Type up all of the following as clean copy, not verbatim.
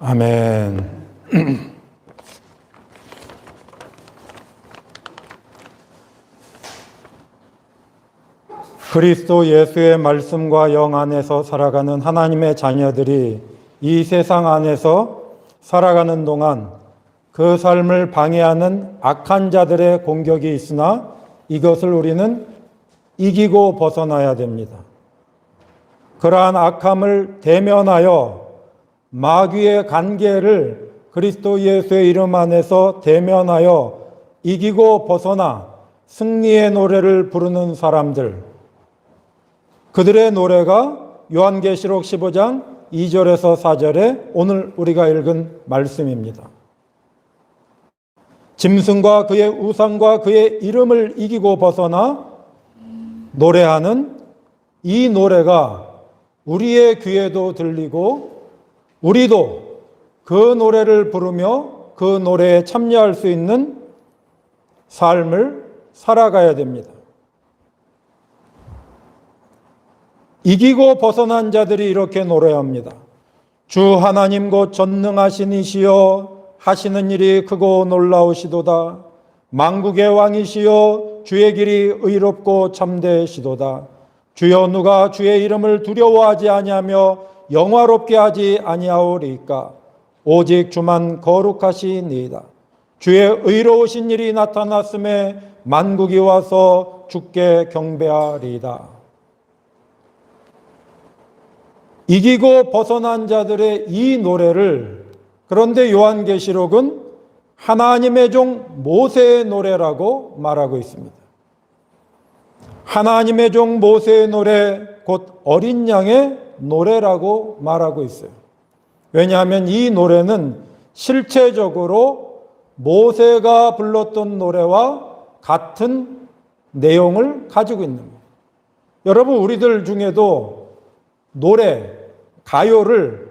아멘. 그리스도 예수의 말씀과 영 안에서 살아가는 하나님의 자녀들이 이 세상 안에서 살아가는 동안 그 삶을 방해하는 악한 자들의 공격이 있으나 이것을 우리는 이기고 벗어나야 됩니다. 그러한 악함을 대면하여 마귀의 관계를 그리스도 예수의 이름 안에서 대면하여 이기고 벗어나 승리의 노래를 부르는 사람들, 그들의 노래가 요한계시록 15장 2절에서 4절에 오늘 우리가 읽은 말씀입니다. 짐승과 그의 우상과 그의 이름을 이기고 벗어나 노래하는 이 노래가 우리의 귀에도 들리고 우리도 그 노래를 부르며 그 노래에 참여할 수 있는 삶을 살아가야 됩니다. 이기고 벗어난 자들이 이렇게 노래합니다. 주 하나님 곧 전능하신 이시여 하시는 일이 크고 놀라우시도다. 만국의 왕이시여 주의 길이 의롭고 참되시도다. 주여 누가 주의 이름을 두려워하지 아니하며 영화롭게 하지 아니하오리까. 오직 주만 거룩하시니이다. 주의 의로우신 일이 나타났음에 만국이 와서 주께 경배하리이다. 이기고 벗어난 자들의 이 노래를 그런데 요한계시록은 하나님의 종 모세의 노래라고 말하고 있습니다. 하나님의 종 모세의 노래, 곧 어린 양의 노래라고 말하고 있어요. 왜냐하면 이 노래는 실체적으로 모세가 불렀던 노래와 같은 내용을 가지고 있는 거예요. 여러분, 우리들 중에도 노래, 가요를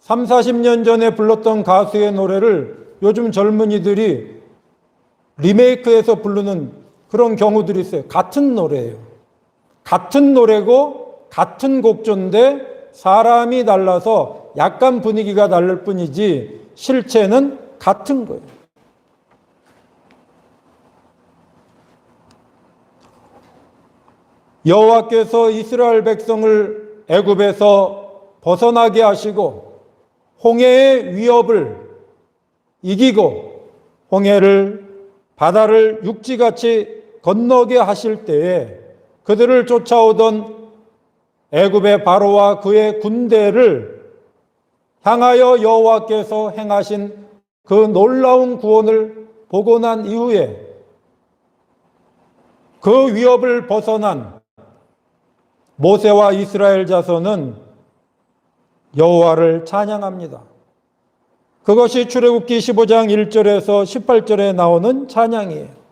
30, 40년 전에 불렀던 가수의 노래를 요즘 젊은이들이 리메이크해서 부르는 그런 경우들이 있어요. 같은 노래예요. 같은 노래고 같은 곡조인데 사람이 달라서 약간 분위기가 다를 뿐이지 실체는 같은 거예요. 여호와께서 이스라엘 백성을 애굽에서 벗어나게 하시고 홍해의 위협을 이기고 홍해를 바다를 육지같이 건너게 하실 때에 그들을 쫓아오던 애굽의 바로와 그의 군대를 향하여 여호와께서 행하신 그 놀라운 구원을 보고 난 이후에 그 위협을 벗어난 모세와 이스라엘 자손은 여호와를 찬양합니다. 그것이 출애굽기 15장 1절에서 18절에 나오는 찬양이에요.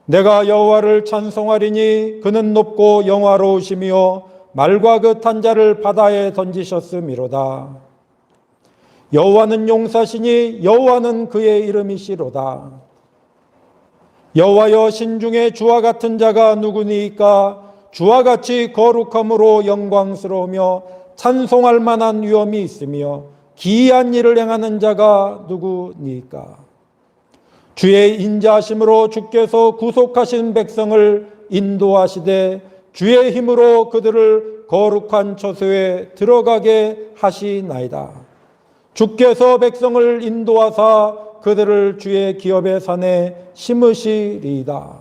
내가 여호와를 찬송하리니 그는 높고 영화로우시며 말과 그 탄 자를 바다에 던지셨음이로다. 여호와는 용사시니 여호와는 그의 이름이시로다. 여호와여 신중에 주와 같은 자가 누구니이까. 주와 같이 거룩함으로 영광스러우며 찬송할 만한 위엄이 있으며 기이한 일을 행하는 자가 누구니까. 주의 인자하심으로 주께서 구속하신 백성을 인도하시되 주의 힘으로 그들을 거룩한 처소에 들어가게 하시나이다. 주께서 백성을 인도하사 그들을 주의 기업의 산에 심으시리이다.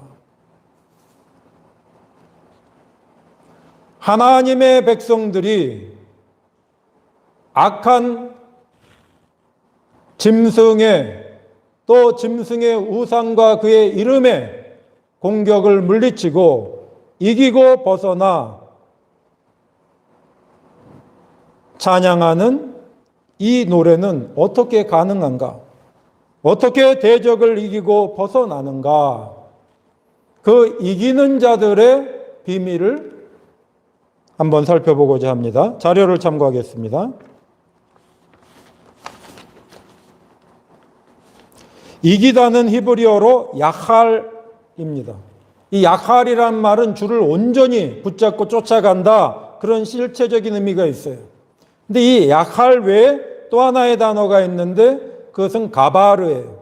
하나님의 백성들이 악한 짐승의 또 짐승의 우상과 그의 이름에 공격을 물리치고 이기고 벗어나 찬양하는 이 노래는 어떻게 가능한가? 어떻게 대적을 이기고 벗어나는가? 그 이기는 자들의 비밀을 한번 살펴보고자 합니다. 자료를 참고하겠습니다. 이기다는 히브리어로 야할입니다. 이 야할이란 말은 주를 온전히 붙잡고 쫓아간다, 그런 실체적인 의미가 있어요. 근데 이 야할 외에 또 하나의 단어가 있는데 그것은 가바르예요.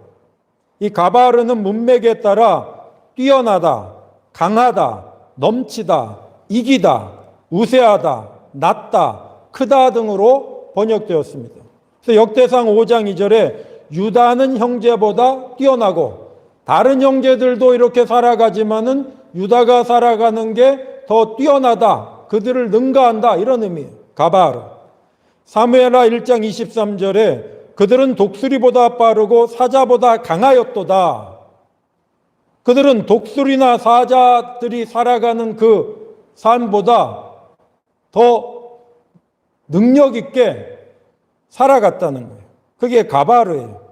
이 가바르는 문맥에 따라 뛰어나다, 강하다, 넘치다, 이기다, 우세하다, 낮다, 크다 등으로 번역되었습니다. 그래서 역대상 5장 2절에 유다는 형제보다 뛰어나고 다른 형제들도 이렇게 살아가지만은 유다가 살아가는 게 더 뛰어나다, 그들을 능가한다, 이런 의미예요. 가바르. 사무엘하 1장 23절에 그들은 독수리보다 빠르고 사자보다 강하였도다. 그들은 독수리나 사자들이 살아가는 그 삶보다 더 능력 있게 살아갔다는 거예요. 그게 가바르예요.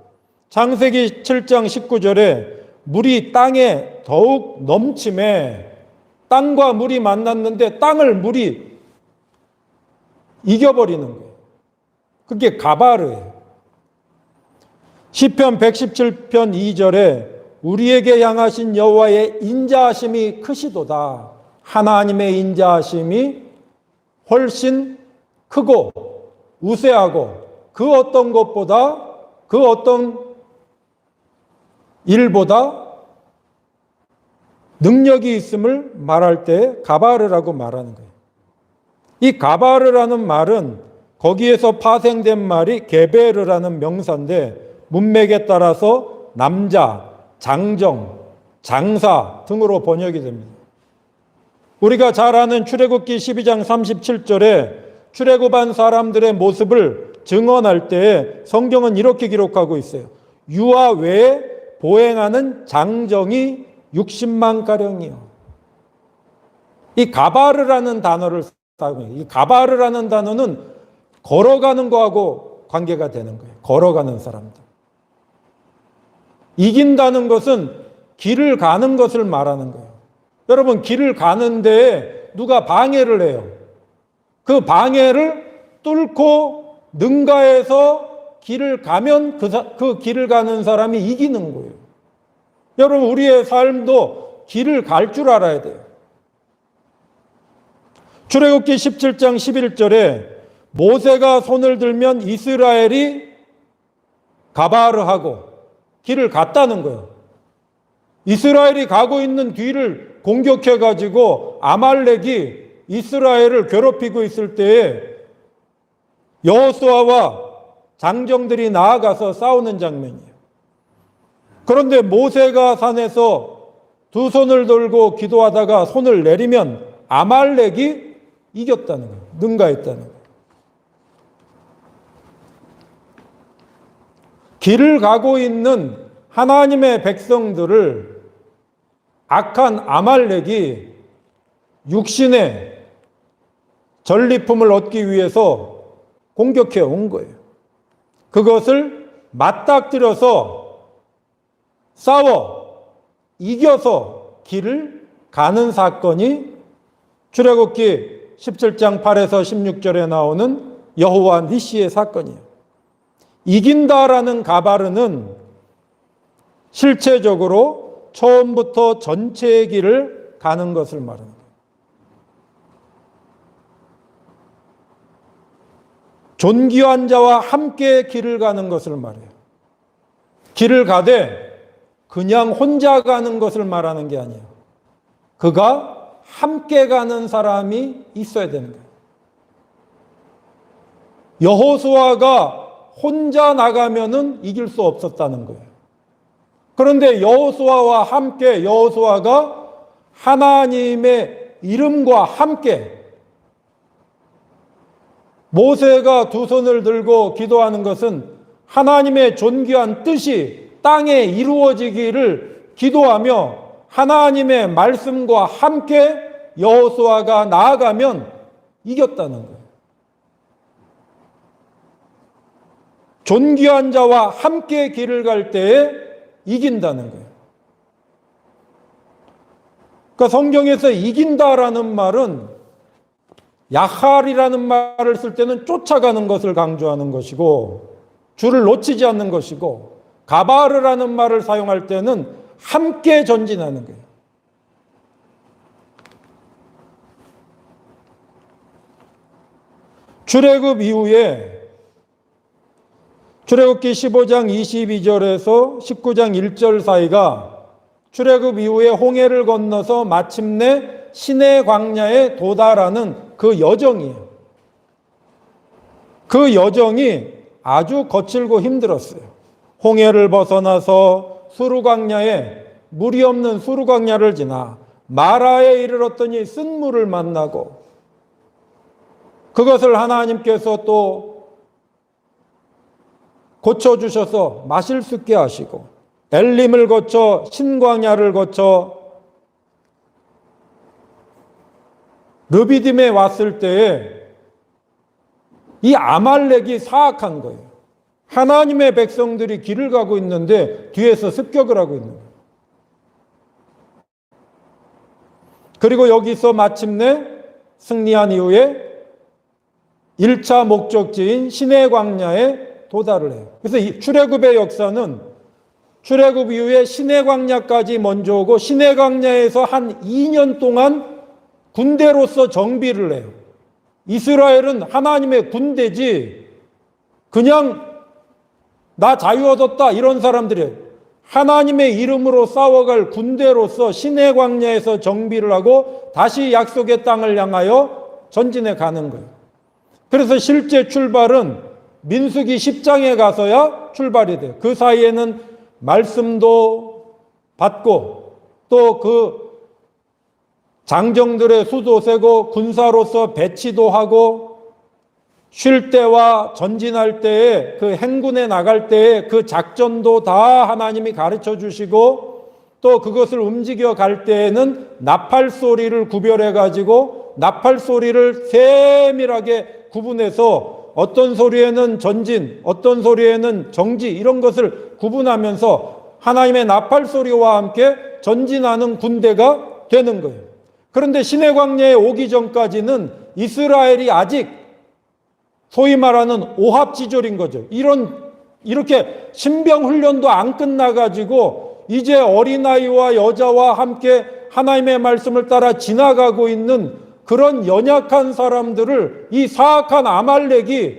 창세기 7장 19절에 물이 땅에 더욱 넘침에 땅과 물이 만났는데 땅을 물이 이겨버리는 거예요. 그게 가바르예요. 시편 117편 2절에 우리에게 향하신 여호와의 인자하심이 크시도다. 하나님의 인자하심이 훨씬 크고 우세하고 그 어떤 것보다 그 어떤 일보다 능력이 있음을 말할 때 가바르라고 말하는 거예요. 이 가바르라는 말은 거기에서 파생된 말이 게베르라는 명사인데 문맥에 따라서 남자, 장정, 장사 등으로 번역이 됩니다. 우리가 잘 아는 출애굽기 12장 37절에 출애굽한 사람들의 모습을 증언할 때 성경은 이렇게 기록하고 있어요. 유아 외에 보행하는 장정이 60만 가량이요. 이 가바르라는 단어를 사용해요. 이 가바르라는 단어는 걸어가는 거하고 관계가 되는 거예요. 걸어가는 사람들. 이긴다는 것은 길을 가는 것을 말하는 거예요. 여러분, 길을 가는 데에 누가 방해를 해요. 그 방해를 뚫고 능가해서 길을 가면 그 길을 가는 사람이 이기는 거예요. 여러분, 우리의 삶도 길을 갈 줄 알아야 돼요. 출애굽기 17장 11절에 모세가 손을 들면 이스라엘이 가바르하고 길을 갔다는 거예요. 이스라엘이 가고 있는 뒤를 공격해가지고 아말렉이 이스라엘을 괴롭히고 있을 때에 여호수아와 장정들이 나아가서 싸우는 장면이에요. 그런데 모세가 산에서 두 손을 들고 기도하다가 손을 내리면 아말렉이 이겼다는 거예요. 능가했다는 거예요. 길을 가고 있는 하나님의 백성들을 악한 아말렉이 육신의 전리품을 얻기 위해서 공격해 온 거예요. 그것을 맞닥뜨려서 싸워 이겨서 길을 가는 사건이 출애굽기 17장 8에서 16절에 나오는 여호와 니시의 사건이에요. 이긴다라는 가바르는 실체적으로 처음부터 전체의 길을 가는 것을 말하는 거예요. 존귀한 자와 함께 길을 가는 것을 말해요. 길을 가되 그냥 혼자 가는 것을 말하는 게 아니에요. 그가 함께 가는 사람이 있어야 되는 거예요. 여호수아가 혼자 나가면은 이길 수 없었다는 거예요. 그런데 여호수아와 함께 여호수아가 하나님의 이름과 함께 모세가 두 손을 들고 기도하는 것은 하나님의 존귀한 뜻이 땅에 이루어지기를 기도하며 하나님의 말씀과 함께 여호수아가 나아가면 이겼다는 거예요. 존귀한 자와 함께 길을 갈 때에 이긴다는 거예요. 그러니까 성경에서 이긴다라는 말은 야할이라는 말을 쓸 때는 쫓아가는 것을 강조하는 것이고 줄을 놓치지 않는 것이고 가바르라는 말을 사용할 때는 함께 전진하는 거예요. 출애굽 이후에 출애굽기 15장 22절에서 19장 1절 사이가 출애굽 이후에 홍해를 건너서 마침내 시내 광야에 도달하는 그 여정이에요. 그 여정이 아주 거칠고 힘들었어요. 홍해를 벗어나서 수르광야에, 물이 없는 수르광야를 지나 마라에 이르렀더니 쓴물을 만나고, 그것을 하나님께서 또 고쳐주셔서 마실 수 있게 하시고, 엘림을 거쳐 신광야를 거쳐 르비딤에 왔을 때에 이 아말렉이 사악한 거예요. 하나님의 백성들이 길을 가고 있는데 뒤에서 습격을 하고 있는 거예요. 그리고 여기서 마침내 승리한 이후에 1차 목적지인 시내 광야에 도달을 해요. 그래서 이 출애굽의 역사는 출애굽 이후에 시내 광야까지 먼저 오고, 시내 광야에서 한 2년 동안 군대로서 정비를 해요. 이스라엘은 하나님의 군대지 그냥 나 자유 얻었다 이런 사람들이에요. 하나님의 이름으로 싸워갈 군대로서 시내 광야에서 정비를 하고 다시 약속의 땅을 향하여 전진해 가는 거예요. 그래서 실제 출발은 민수기 10장에 가서야 출발이 돼요. 그 사이에는 말씀도 받고 또 그 장정들의 수도 세고 군사로서 배치도 하고, 쉴 때와 전진할 때에 그 행군에 나갈 때에 그 작전도 다 하나님이 가르쳐 주시고, 또 그것을 움직여 갈 때에는 나팔 소리를 구별해 가지고 나팔 소리를 세밀하게 구분해서 어떤 소리에는 전진, 어떤 소리에는 정지, 이런 것을 구분하면서 하나님의 나팔 소리와 함께 전진하는 군대가 되는 거예요. 그런데 시내 광야에 오기 전까지는 이스라엘이 아직 소위 말하는 오합지졸인 거죠. 이렇게 신병 훈련도 안 끝나가지고 이제 어린아이와 여자와 함께 하나님의 말씀을 따라 지나가고 있는 그런 연약한 사람들을 이 사악한 아말렉이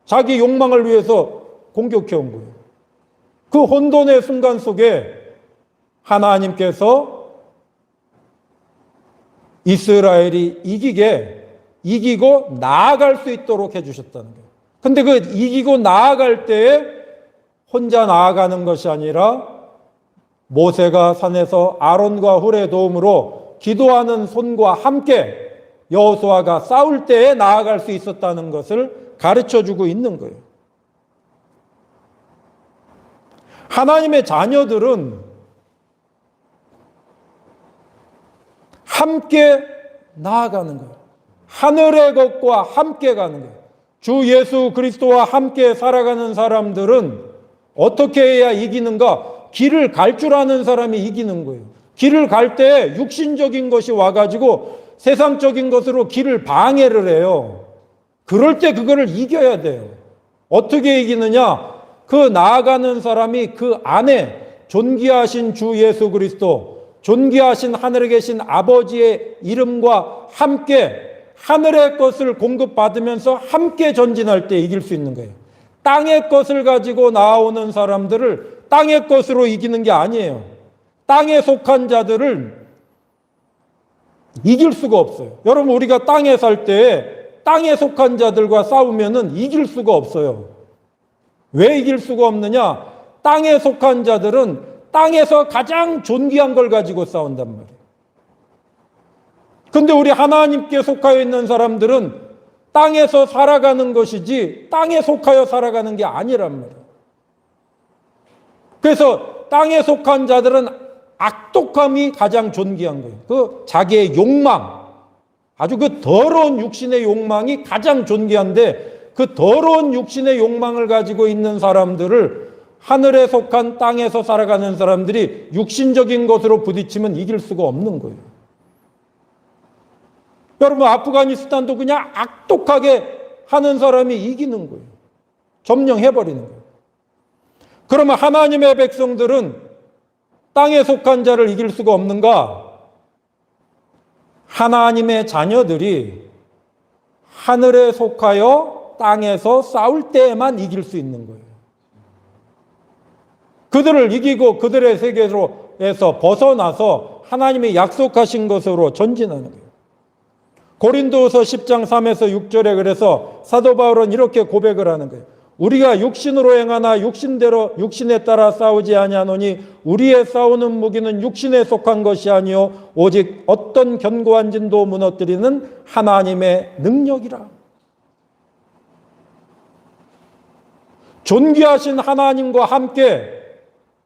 자기 욕망을 위해서 공격해 온 거예요. 그 혼돈의 순간 속에 하나님께서 이스라엘이 이기고 나아갈 수 있도록 해주셨다는 거예요. 근데 그 이기고 나아갈 때에 혼자 나아가는 것이 아니라 모세가 산에서 아론과 훌의 도움으로 기도하는 손과 함께 여호수아가 싸울 때에 나아갈 수 있었다는 것을 가르쳐주고 있는 거예요. 하나님의 자녀들은 함께 나아가는 거예요. 하늘의 것과 함께 가는 거예요. 주 예수 그리스도와 함께 살아가는 사람들은 어떻게 해야 이기는가? 길을 갈 줄 아는 사람이 이기는 거예요. 길을 갈 때 육신적인 것이 와가지고 세상적인 것으로 길을 방해를 해요. 그럴 때 그거를 이겨야 돼요. 어떻게 이기느냐? 그 나아가는 사람이 그 안에 존귀하신 주 예수 그리스도, 존귀하신 하늘에 계신 아버지의 이름과 함께 하늘의 것을 공급받으면서 함께 전진할 때 이길 수 있는 거예요. 땅의 것을 가지고 나오는 사람들을 땅의 것으로 이기는 게 아니에요. 땅에 속한 자들을 이길 수가 없어요. 여러분, 우리가 땅에 살 때 땅에 속한 자들과 싸우면은 이길 수가 없어요. 왜 이길 수가 없느냐? 땅에 속한 자들은 땅에서 가장 존귀한 걸 가지고 싸운단 말이에요. 근데 우리 하나님께 속하여 있는 사람들은 땅에서 살아가는 것이지 땅에 속하여 살아가는 게 아니란 말이에요. 그래서 땅에 속한 자들은 악독함이 가장 존귀한 거예요. 그 자기의 욕망, 아주 그 더러운 육신의 욕망이 가장 존귀한데, 그 더러운 육신의 욕망을 가지고 있는 사람들을 하늘에 속한 땅에서 살아가는 사람들이 육신적인 것으로 부딪히면 이길 수가 없는 거예요. 여러분, 아프가니스탄도 그냥 악독하게 하는 사람이 이기는 거예요. 점령해버리는 거예요. 그러면 하나님의 백성들은 땅에 속한 자를 이길 수가 없는가? 하나님의 자녀들이 하늘에 속하여 땅에서 싸울 때에만 이길 수 있는 거예요. 그들을 이기고 그들의 세계에서 벗어나서 하나님이 약속하신 것으로 전진하는 거예요. 고린도후서 10장 3에서 6절에 그래서 사도 바울은 이렇게 고백을 하는 거예요. 우리가 육신으로 행하나 육신대로 육신에 따라 싸우지 아니하노니 우리의 싸우는 무기는 육신에 속한 것이 아니요 오직 어떤 견고한 진도 무너뜨리는 하나님의 능력이라. 존귀하신 하나님과 함께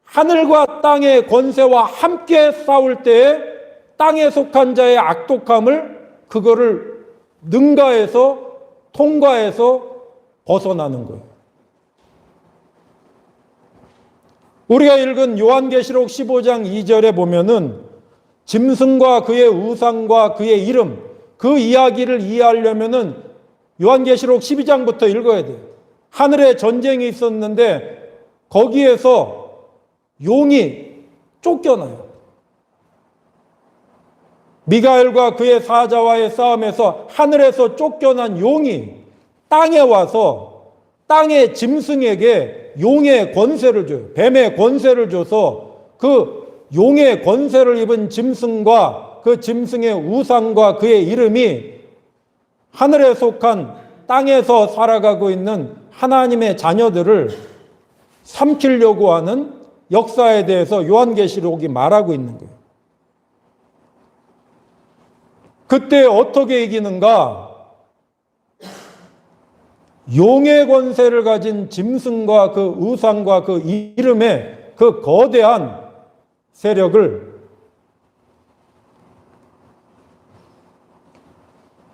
하늘과 땅의 권세와 함께 싸울 때에 땅에 속한 자의 악독함을 그거를 능가해서 통과해서 벗어나는 거예요. 우리가 읽은 요한계시록 15장 2절에 보면은 짐승과 그의 우상과 그의 이름, 그 이야기를 이해하려면은 요한계시록 12장부터 읽어야 돼요. 하늘에 전쟁이 있었는데 거기에서 용이 쫓겨나요. 미가엘과 그의 사자와의 싸움에서 하늘에서 쫓겨난 용이 땅에 와서 땅의 짐승에게 용의 권세를 줘요. 뱀의 권세를 줘서 그 용의 권세를 입은 짐승과 그 짐승의 우상과 그의 이름이 하늘에 속한 땅에서 살아가고 있는 하나님의 자녀들을 삼키려고 하는 역사에 대해서 요한계시록이 말하고 있는 거예요. 그때 어떻게 이기는가? 용의 권세를 가진 짐승과 그 우상과 그 이름의 그 거대한 세력을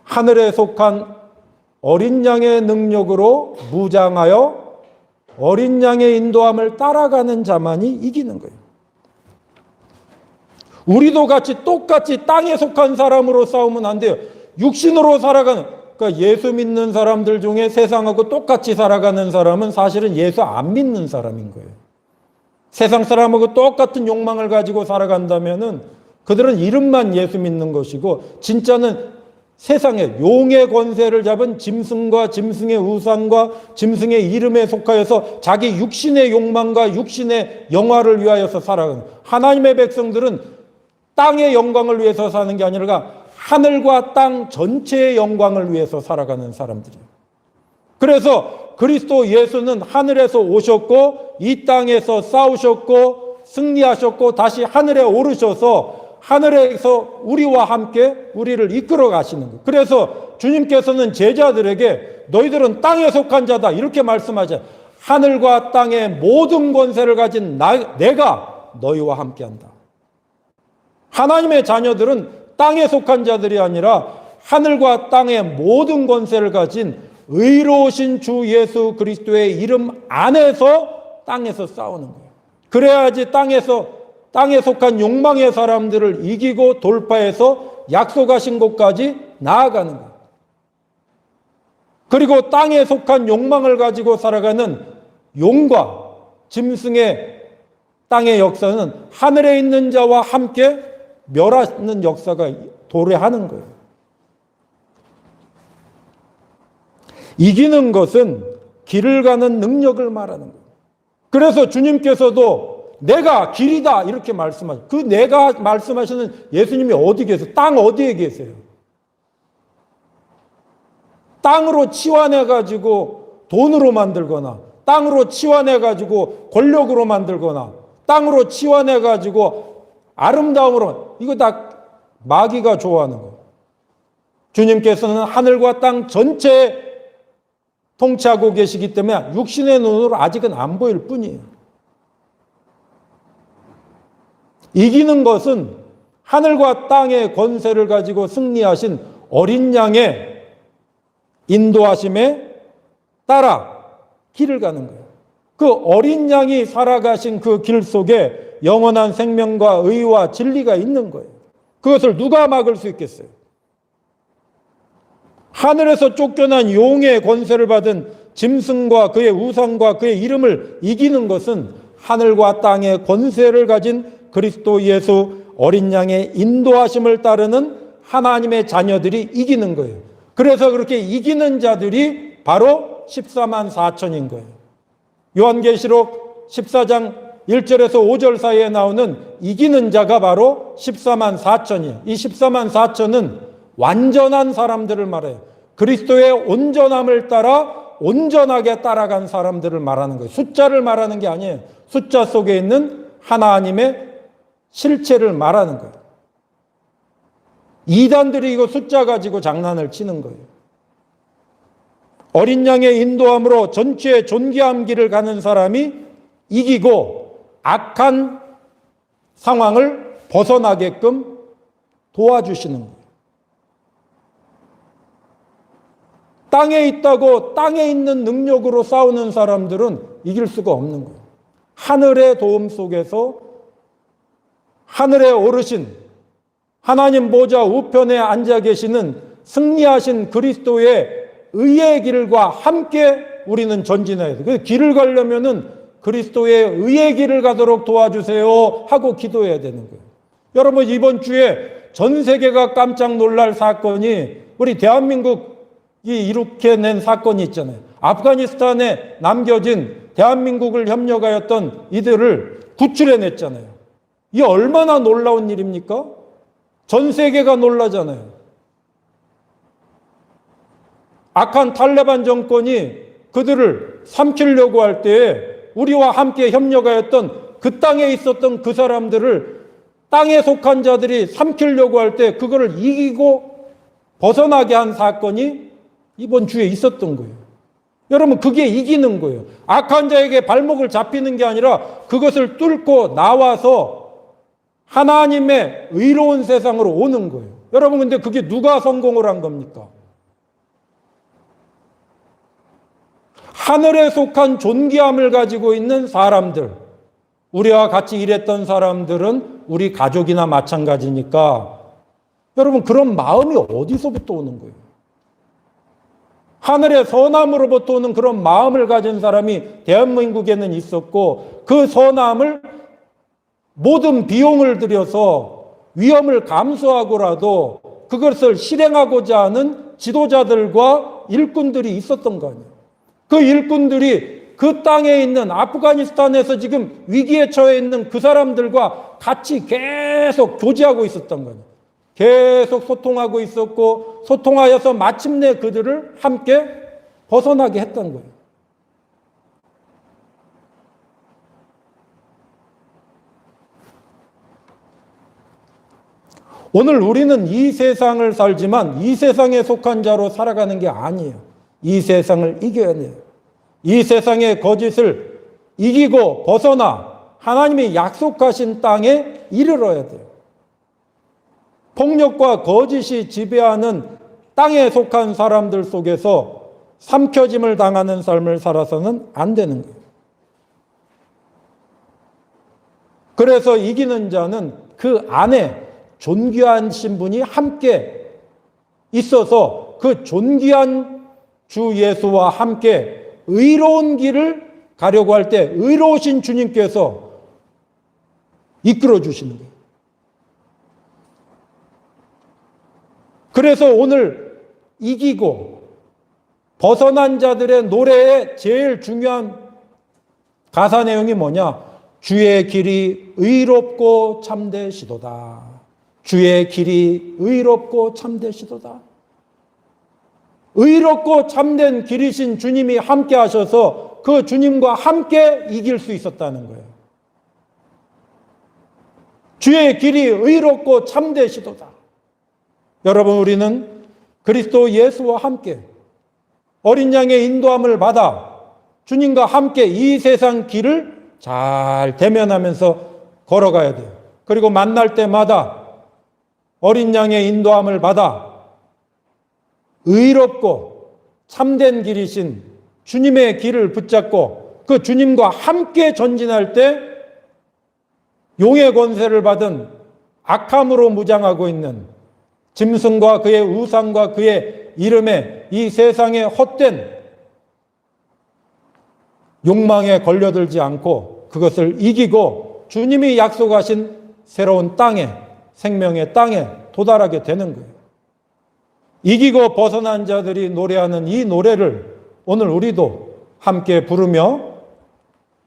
하늘에 속한 어린 양의 능력으로 무장하여 어린 양의 인도함을 따라가는 자만이 이기는 거예요. 우리도 똑같이 땅에 속한 사람으로 싸우면 안 돼요. 육신으로 살아가는, 그러니까 예수 믿는 사람들 중에 세상하고 똑같이 살아가는 사람은 사실은 예수 안 믿는 사람인 거예요. 세상 사람하고 똑같은 욕망을 가지고 살아간다면은 그들은 이름만 예수 믿는 것이고 진짜는 세상에 용의 권세를 잡은 짐승과 짐승의 우상과 짐승의 이름에 속하여서 자기 육신의 욕망과 육신의 영화를 위하여서 살아가는 하나님의 백성들은 땅의 영광을 위해서 사는 게 아니라 하늘과 땅 전체의 영광을 위해서 살아가는 사람들이에요. 그래서 그리스도 예수는 하늘에서 오셨고 이 땅에서 싸우셨고 승리하셨고 다시 하늘에 오르셔서 하늘에서 우리와 함께 우리를 이끌어 가시는 거예요. 그래서 주님께서는 제자들에게 너희들은 땅에 속한 자다 이렇게 말씀하죠. 하늘과 땅의 모든 권세를 가진 내가 너희와 함께한다. 하나님의 자녀들은 땅에 속한 자들이 아니라 하늘과 땅의 모든 권세를 가진 의로우신 주 예수 그리스도의 이름 안에서 땅에서 싸우는 거예요. 그래야지 땅에 속한 욕망의 사람들을 이기고 돌파해서 약속하신 곳까지 나아가는 거예요. 그리고 땅에 속한 욕망을 가지고 살아가는 용과 짐승의 땅의 역사는 하늘에 있는 자와 함께 멸하는 역사가 도래하는 거예요. 이기는 것은 길을 가는 능력을 말하는 거예요. 그래서 주님께서도 내가 길이다 이렇게 말씀하시죠. 그 내가 말씀하시는 예수님이 어디 계세요? 땅 어디에 계세요? 땅으로 치환해가지고 돈으로 만들거나 땅으로 치환해가지고 권력으로 만들거나 땅으로 치환해가지고 아름다움으로 이거 다 마귀가 좋아하는 거예요. 주님께서는 하늘과 땅 전체에 통치하고 계시기 때문에 육신의 눈으로 아직은 안 보일 뿐이에요. 이기는 것은 하늘과 땅의 권세를 가지고 승리하신 어린 양의 인도하심에 따라 길을 가는 거예요. 그 어린 양이 살아가신 그 길 속에 영원한 생명과 의와 진리가 있는 거예요. 그것을 누가 막을 수 있겠어요? 하늘에서 쫓겨난 용의 권세를 받은 짐승과 그의 우상과 그의 이름을 이기는 것은 하늘과 땅의 권세를 가진 그리스도 예수 어린 양의 인도하심을 따르는 하나님의 자녀들이 이기는 거예요. 그래서 그렇게 이기는 자들이 바로 14만 4천인 거예요. 요한계시록 14장 1절에서 5절 사이에 나오는 이기는 자가 바로 14만 4천이에요. 이 14만 4천은 완전한 사람들을 말해요. 그리스도의 온전함을 따라 온전하게 따라간 사람들을 말하는 거예요. 숫자를 말하는 게 아니에요. 숫자 속에 있는 하나님의 실체를 말하는 거예요. 이단들이 이거 숫자 가지고 장난을 치는 거예요. 어린 양의 인도함으로 전체의 존귀한 길을 가는 사람이 이기고 악한 상황을 벗어나게끔 도와주시는 거예요. 땅에 있다고 땅에 있는 능력으로 싸우는 사람들은 이길 수가 없는 거예요. 하늘의 도움 속에서 하늘의 어르신, 하나님 보좌 우편에 앉아 계시는 승리하신 그리스도의 의의 길과 함께 우리는 전진해야 돼요. 그 길을 가려면은 그리스도의 의의 길을 가도록 도와주세요 하고 기도해야 되는 거예요. 여러분, 이번 주에 전 세계가 깜짝 놀랄 사건이 우리 대한민국이 일으켜낸 사건이 있잖아요. 아프가니스탄에 남겨진 대한민국을 협력하였던 이들을 구출해냈잖아요. 이게 얼마나 놀라운 일입니까? 전 세계가 놀라잖아요. 악한 탈레반 정권이 그들을 삼키려고 할 때에 우리와 함께 협력하였던 그 땅에 있었던 그 사람들을 땅에 속한 자들이 삼키려고 할 때 그거를 이기고 벗어나게 한 사건이 이번 주에 있었던 거예요. 여러분, 그게 이기는 거예요. 악한 자에게 발목을 잡히는 게 아니라 그것을 뚫고 나와서 하나님의 의로운 세상으로 오는 거예요. 여러분, 근데 그게 누가 성공을 한 겁니까? 하늘에 속한 존귀함을 가지고 있는 사람들, 우리와 같이 일했던 사람들은 우리 가족이나 마찬가지니까 여러분, 그런 마음이 어디서부터 오는 거예요? 하늘의 선함으로부터 오는 그런 마음을 가진 사람이 대한민국에는 있었고, 그 선함을 모든 비용을 들여서 위험을 감수하고라도 그것을 실행하고자 하는 지도자들과 일꾼들이 있었던 거 아니에요. 그 일꾼들이 그 땅에 있는 아프가니스탄에서 지금 위기에 처해 있는 그 사람들과 같이 계속 교제하고 있었던 거예요. 계속 소통하고 있었고, 소통하여서 마침내 그들을 함께 벗어나게 했던 거예요. 오늘 우리는 이 세상을 살지만 이 세상에 속한 자로 살아가는 게 아니에요. 이 세상을 이겨야 돼요. 이 세상의 거짓을 이기고 벗어나 하나님이 약속하신 땅에 이르러야 돼요. 폭력과 거짓이 지배하는 땅에 속한 사람들 속에서 삼켜짐을 당하는 삶을 살아서는 안 되는 거예요. 그래서 이기는 자는 그 안에 존귀한 신분이 함께 있어서 그 존귀한 주 예수와 함께 의로운 길을 가려고 할 때 의로우신 주님께서 이끌어 주시는 거예요. 그래서 오늘 이기고 벗어난 자들의 노래의 제일 중요한 가사 내용이 뭐냐? 주의 길이 의롭고 참되시도다. 주의 길이 의롭고 참되시도다. 의롭고 참된 길이신 주님이 함께 하셔서 그 주님과 함께 이길 수 있었다는 거예요. 주의 길이 의롭고 참되시도다. 여러분, 우리는 그리스도 예수와 함께 어린 양의 인도함을 받아 주님과 함께 이 세상 길을 잘 대면하면서 걸어가야 돼요. 그리고 만날 때마다 어린 양의 인도함을 받아 의롭고 참된 길이신 주님의 길을 붙잡고 그 주님과 함께 전진할 때 용의 권세를 받은 악함으로 무장하고 있는 짐승과 그의 우상과 그의 이름에 이 세상의 헛된 욕망에 걸려들지 않고 그것을 이기고 주님이 약속하신 새로운 땅에, 생명의 땅에 도달하게 되는 거예요. 이기고 벗어난 자들이 노래하는 이 노래를 오늘 우리도 함께 부르며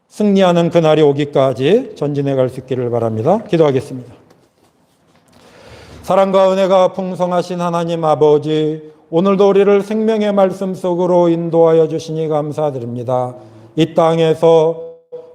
승리하는 그날이 오기까지 전진해 갈 수 있기를 바랍니다. 기도하겠습니다. 사랑과 은혜가 풍성하신 하나님 아버지, 오늘도 우리를 생명의 말씀 속으로 인도하여 주시니 감사드립니다. 이 땅에서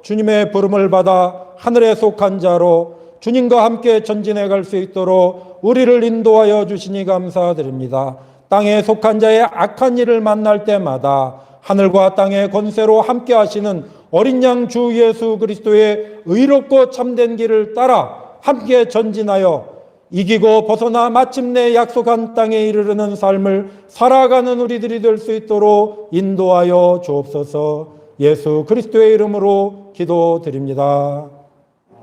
주님의 부름을 받아 하늘에 속한 자로 주님과 함께 전진해 갈 수 있도록 우리를 인도하여 주시니 감사드립니다. 땅에 속한 자의 악한 일을 만날 때마다 하늘과 땅의 권세로 함께 하시는 어린 양 주 예수 그리스도의 의롭고 참된 길을 따라 함께 전진하여 이기고 벗어나 마침내 약속한 땅에 이르르는 삶을 살아가는 우리들이 될 수 있도록 인도하여 주옵소서. 예수 그리스도의 이름으로 기도드립니다.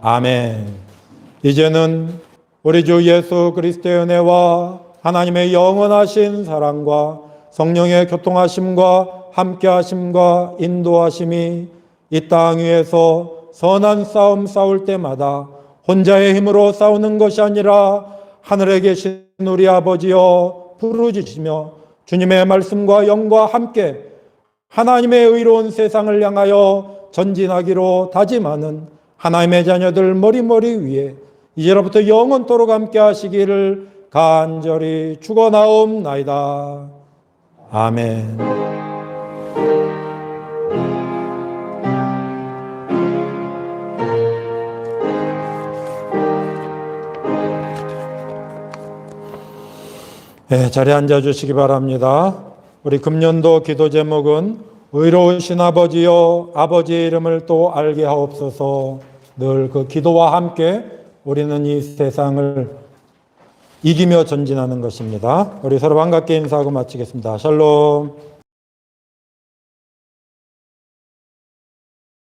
아멘. 이제는 우리 주 예수 그리스도의 은혜와 하나님의 영원하신 사랑과 성령의 교통하심과 함께하심과 인도하심이 이 땅 위에서 선한 싸움 싸울 때마다 혼자의 힘으로 싸우는 것이 아니라 하늘에 계신 우리 아버지여 부르짖으며 주님의 말씀과 영과 함께 하나님의 의로운 세상을 향하여 전진하기로 다짐하는 하나님의 자녀들 머리머리 위에 이제로부터 영원토록 함께 하시기를 간절히 축원하옵나이다. 아멘. 네, 자리에 앉아주시기 바랍니다. 우리 금년도 기도 제목은 의로우신 아버지여 아버지의 이름을 또 알게 하옵소서. 늘 그 기도와 함께 우리는 이 세상을 이기며 전진하는 것입니다. 우리 서로 반갑게 인사하고 마치겠습니다. 샬롬.